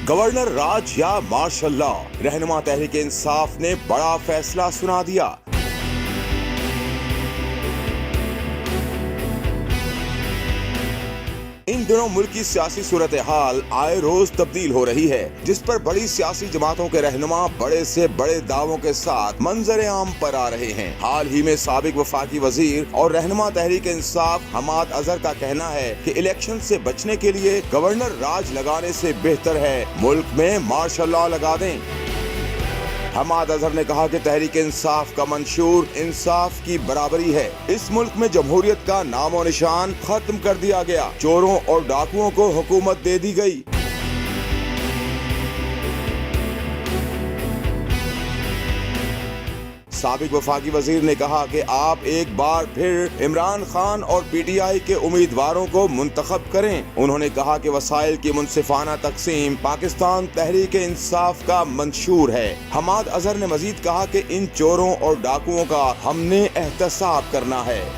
Governor راج یا martial law, رہنما تحریک انصاف نے بڑا فیصلہ سنا دیا۔ ان دنوں ملک کی سیاسی صورتحال آئے روز تبدیل ہو رہی ہے، جس پر بڑی سیاسی جماعتوں کے رہنما بڑے سے بڑے دعووں کے ساتھ منظر عام پر آ رہے ہیں۔ حال ہی میں سابق وفاقی وزیر اور رہنما تحریک انصاف حماد اظہر کا کہنا ہے کہ الیکشن سے بچنے کے لیے گورنر راج لگانے سے بہتر ہے ملک میں مارشل لا لگا دیں۔ حماد اظہر نے کہا کہ تحریک انصاف کا منشور انصاف کی برابری ہے۔ اس ملک میں جمہوریت کا نام و نشان ختم کر دیا گیا، چوروں اور ڈاکوؤں کو حکومت دے دی گئی۔ سابق وفاقی وزیر نے کہا کہ آپ ایک بار پھر عمران خان اور پی ٹی آئی کے امیدواروں کو منتخب کریں۔ انہوں نے کہا کہ وسائل کی منصفانہ تقسیم پاکستان تحریک انصاف کا منشور ہے۔ حماد اظہر نے مزید کہا کہ ان چوروں اور ڈاکوؤں کا ہم نے احتساب کرنا ہے۔